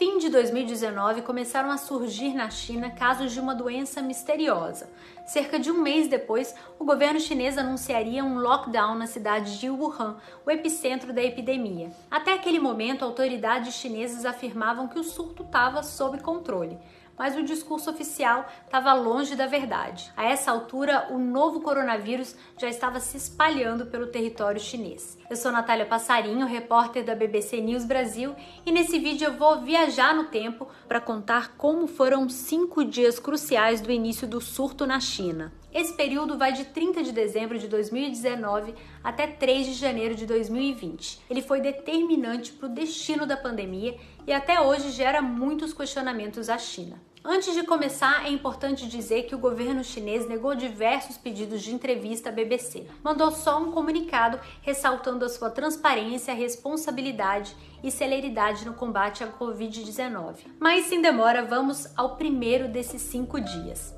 fim de 2019, começaram a surgir na China casos de uma doença misteriosa. Cerca de um mês depois, o governo chinês anunciaria um lockdown na cidade de Wuhan, o epicentro da epidemia. Até aquele momento, autoridades chinesas afirmavam que o surto estava sob controle, mas o discurso oficial estava longe da verdade. A essa altura, o novo coronavírus já estava se espalhando pelo território chinês. Eu sou Natália Passarinho, repórter da BBC News Brasil, e nesse vídeo eu vou viajar no tempo para contar como foram 5 dias cruciais do início do surto na China. Esse período vai de 30 de dezembro de 2019 até 3 de janeiro de 2020. Ele foi determinante para o destino da pandemia e até hoje gera muitos questionamentos à China. Antes de começar, é importante dizer que o governo chinês negou diversos pedidos de entrevista à BBC. Mandou só um comunicado ressaltando a sua transparência, responsabilidade e celeridade no combate à Covid-19. Mas sem demora, vamos ao primeiro desses 5 dias.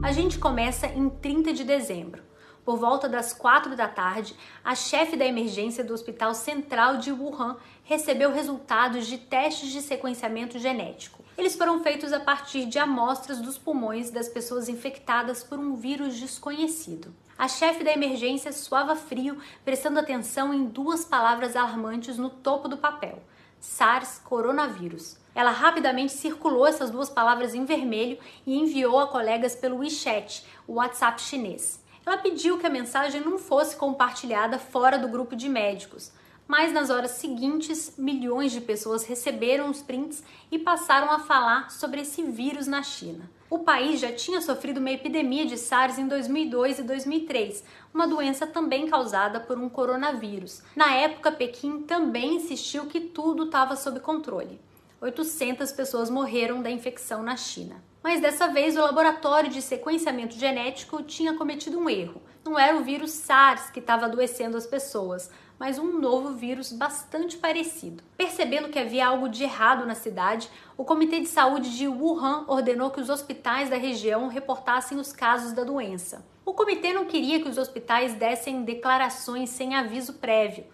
A gente começa em 30 de dezembro. Por volta das 4 da tarde, a chefe da emergência do Hospital Central de Wuhan recebeu resultados de testes de sequenciamento genético. Eles foram feitos a partir de amostras dos pulmões das pessoas infectadas por um vírus desconhecido. A chefe da emergência suava frio, prestando atenção em 2 palavras alarmantes no topo do papel: SARS, coronavírus. Ela rapidamente circulou essas 2 palavras em vermelho e enviou a colegas pelo WeChat, o WhatsApp chinês. Ela pediu que a mensagem não fosse compartilhada fora do grupo de médicos, mas nas horas seguintes, milhões de pessoas receberam os prints e passaram a falar sobre esse vírus na China. O país já tinha sofrido uma epidemia de SARS em 2002 e 2003, uma doença também causada por um coronavírus. Na época, Pequim também insistiu que tudo estava sob controle. 800 pessoas morreram da infecção na China. Mas dessa vez o laboratório de sequenciamento genético tinha cometido um erro. Não era o vírus SARS que estava adoecendo as pessoas, mas um novo vírus bastante parecido. Percebendo que havia algo de errado na cidade, o Comitê de Saúde de Wuhan ordenou que os hospitais da região reportassem os casos da doença. O comitê não queria que os hospitais dessem declarações sem aviso prévio,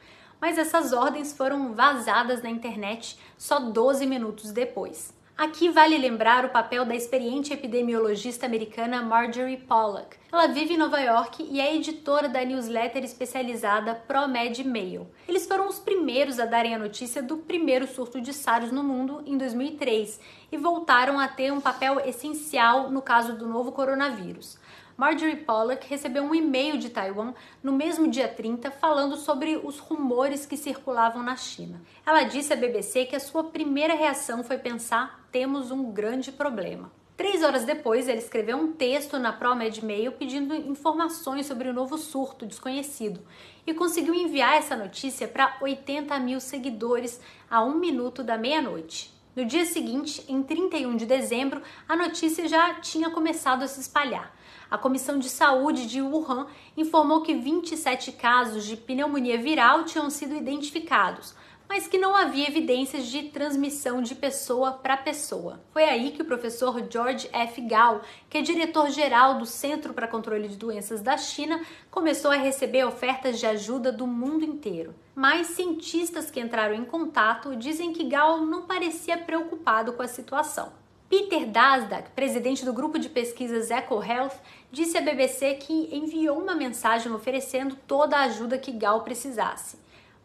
mas essas ordens foram vazadas na internet só 12 minutos depois. Aqui vale lembrar o papel da experiente epidemiologista americana Marjorie Pollack. Ela vive em Nova York e é editora da newsletter especializada ProMed Mail. Eles foram os primeiros a darem a notícia do primeiro surto de SARS no mundo em 2003 e voltaram a ter um papel essencial no caso do novo coronavírus. Marjorie Pollack recebeu um e-mail de Taiwan no mesmo dia 30 falando sobre os rumores que circulavam na China. Ela disse à BBC que a sua primeira reação foi pensar: temos um grande problema. 3 horas depois, ela escreveu um texto na ProMed Mail pedindo informações sobre o novo surto desconhecido e conseguiu enviar essa notícia para 80 mil seguidores a 1 minuto da meia-noite. No dia seguinte, em 31 de dezembro, a notícia já tinha começado a se espalhar. A Comissão de Saúde de Wuhan informou que 27 casos de pneumonia viral tinham sido identificados, mas que não havia evidências de transmissão de pessoa para pessoa. Foi aí que o professor George F. Gao, que é diretor-geral do Centro para Controle de Doenças da China, começou a receber ofertas de ajuda do mundo inteiro. Mas cientistas que entraram em contato dizem que Gao não parecia preocupado com a situação. Peter Daszak, presidente do grupo de pesquisas EcoHealth, disse à BBC que enviou uma mensagem oferecendo toda a ajuda que Gao precisasse.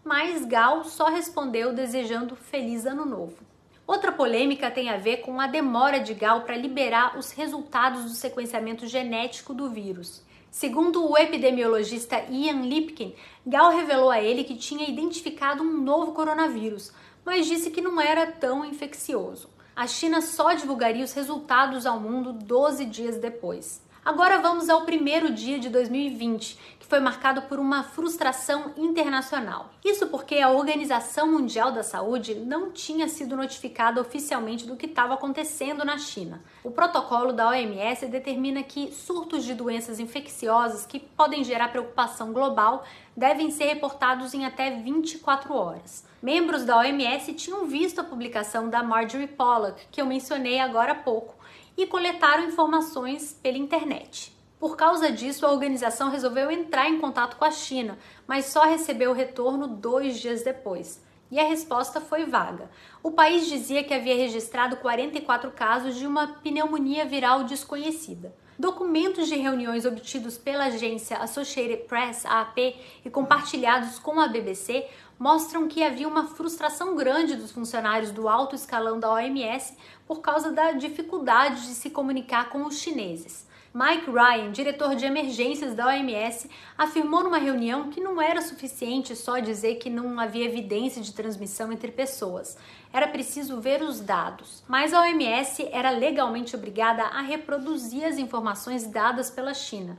Mas Gao só respondeu desejando feliz ano novo. Outra polêmica tem a ver com a demora de Gao para liberar os resultados do sequenciamento genético do vírus. Segundo o epidemiologista Ian Lipkin, Gao revelou a ele que tinha identificado um novo coronavírus, mas disse que não era tão infeccioso. A China só divulgaria os resultados ao mundo 12 dias depois. Agora vamos ao primeiro dia de 2020, que foi marcado por uma frustração internacional. Isso porque a Organização Mundial da Saúde não tinha sido notificada oficialmente do que estava acontecendo na China. O protocolo da OMS determina que surtos de doenças infecciosas que podem gerar preocupação global devem ser reportados em até 24 horas. Membros da OMS tinham visto a publicação da Marjorie Pollack, que eu mencionei agora há pouco, e coletaram informações pela internet. Por causa disso, a organização resolveu entrar em contato com a China, mas só recebeu o retorno 2 dias depois. E a resposta foi vaga. O país dizia que havia registrado 44 casos de uma pneumonia viral desconhecida. Documentos de reuniões obtidos pela agência Associated Press, AAP, e compartilhados com a BBC mostram que havia uma frustração grande dos funcionários do alto escalão da OMS por causa da dificuldade de se comunicar com os chineses. Mike Ryan, diretor de emergências da OMS, afirmou numa reunião que não era suficiente só dizer que não havia evidência de transmissão entre pessoas. Era preciso ver os dados. Mas a OMS era legalmente obrigada a reproduzir as informações dadas pela China.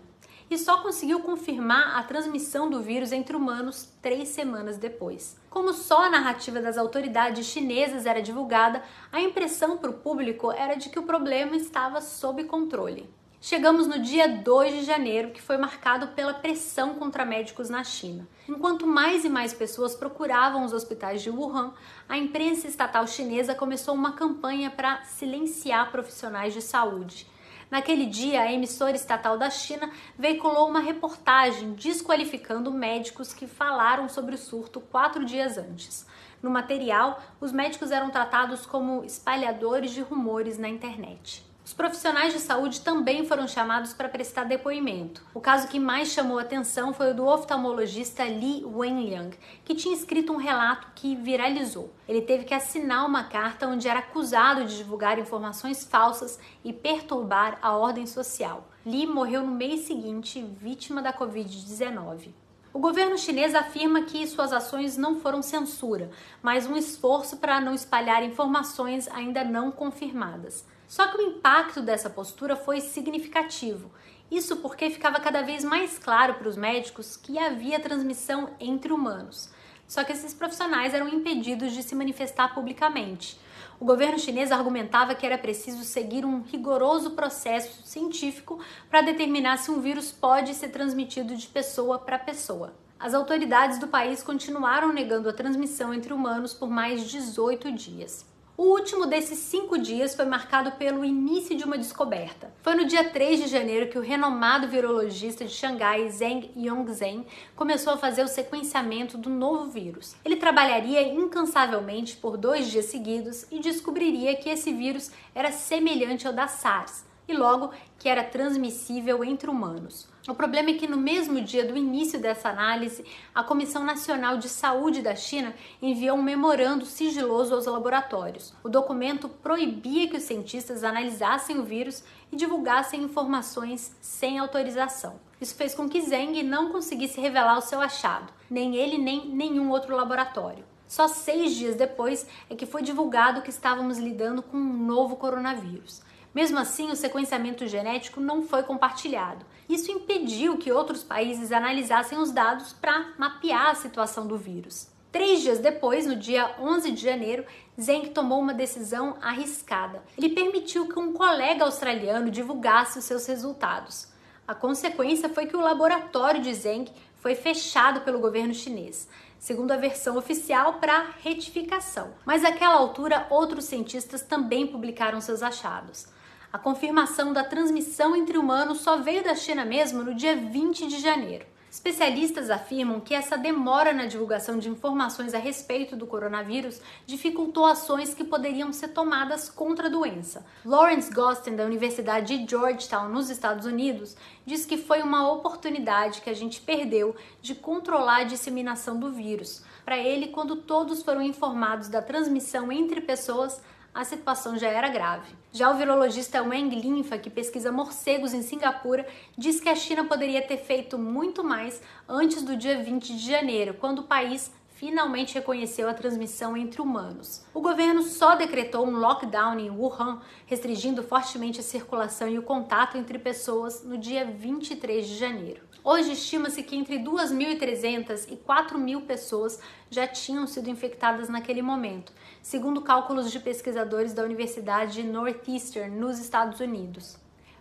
E só conseguiu confirmar a transmissão do vírus entre humanos 3 semanas depois. Como só a narrativa das autoridades chinesas era divulgada, a impressão para o público era de que o problema estava sob controle. Chegamos no dia 2 de janeiro, que foi marcado pela pressão contra médicos na China. Enquanto mais e mais pessoas procuravam os hospitais de Wuhan, a imprensa estatal chinesa começou uma campanha para silenciar profissionais de saúde. Naquele dia, a emissora estatal da China veiculou uma reportagem desqualificando médicos que falaram sobre o surto 4 dias antes. No material, os médicos eram tratados como espalhadores de rumores na internet. Os profissionais de saúde também foram chamados para prestar depoimento. O caso que mais chamou atenção foi o do oftalmologista Li Wenliang, que tinha escrito um relato que viralizou. Ele teve que assinar uma carta onde era acusado de divulgar informações falsas e perturbar a ordem social. Li morreu no mês seguinte, vítima da Covid-19. O governo chinês afirma que suas ações não foram censura, mas um esforço para não espalhar informações ainda não confirmadas. Só que o impacto dessa postura foi significativo. Isso porque ficava cada vez mais claro para os médicos que havia transmissão entre humanos. Só que esses profissionais eram impedidos de se manifestar publicamente. O governo chinês argumentava que era preciso seguir um rigoroso processo científico para determinar se um vírus pode ser transmitido de pessoa para pessoa. As autoridades do país continuaram negando a transmissão entre humanos por mais 18 dias. O último desses 5 dias foi marcado pelo início de uma descoberta. Foi no dia 3 de janeiro que o renomado virologista de Xangai, Zheng Yongzhen, começou a fazer o sequenciamento do novo vírus. Ele trabalharia incansavelmente por 2 dias seguidos e descobriria que esse vírus era semelhante ao da SARS e logo que era transmissível entre humanos. O problema é que no mesmo dia do início dessa análise, a Comissão Nacional de Saúde da China enviou um memorando sigiloso aos laboratórios. O documento proibia que os cientistas analisassem o vírus e divulgassem informações sem autorização. Isso fez com que Zheng não conseguisse revelar o seu achado, nem ele nem nenhum outro laboratório. Só 6 dias depois é que foi divulgado que estávamos lidando com um novo coronavírus. Mesmo assim, o sequenciamento genético não foi compartilhado. Isso impediu que outros países analisassem os dados para mapear a situação do vírus. 3 dias depois, no dia 11 de janeiro, Zheng tomou uma decisão arriscada. Ele permitiu que um colega australiano divulgasse os seus resultados. A consequência foi que o laboratório de Zheng foi fechado pelo governo chinês, segundo a versão oficial, para retificação. Mas naquela altura, outros cientistas também publicaram seus achados. A confirmação da transmissão entre humanos só veio da China mesmo no dia 20 de janeiro. Especialistas afirmam que essa demora na divulgação de informações a respeito do coronavírus dificultou ações que poderiam ser tomadas contra a doença. Lawrence Gosten, da Universidade de Georgetown, nos Estados Unidos, diz que foi uma oportunidade que a gente perdeu de controlar a disseminação do vírus. Para ele, quando todos foram informados da transmissão entre pessoas, a situação já era grave. Já o virologista Wang Linfa, que pesquisa morcegos em Singapura, diz que a China poderia ter feito muito mais antes do dia 20 de janeiro, quando o país finalmente reconheceu a transmissão entre humanos. O governo só decretou um lockdown em Wuhan, restringindo fortemente a circulação e o contato entre pessoas no dia 23 de janeiro. Hoje estima-se que entre 2.300 e 4.000 pessoas já tinham sido infectadas naquele momento, segundo cálculos de pesquisadores da Universidade Northeastern, nos Estados Unidos.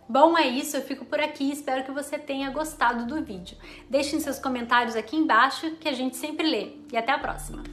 Bom, é isso, eu fico por aqui, espero que você tenha gostado do vídeo. Deixem seus comentários aqui embaixo que a gente sempre lê. E até a próxima!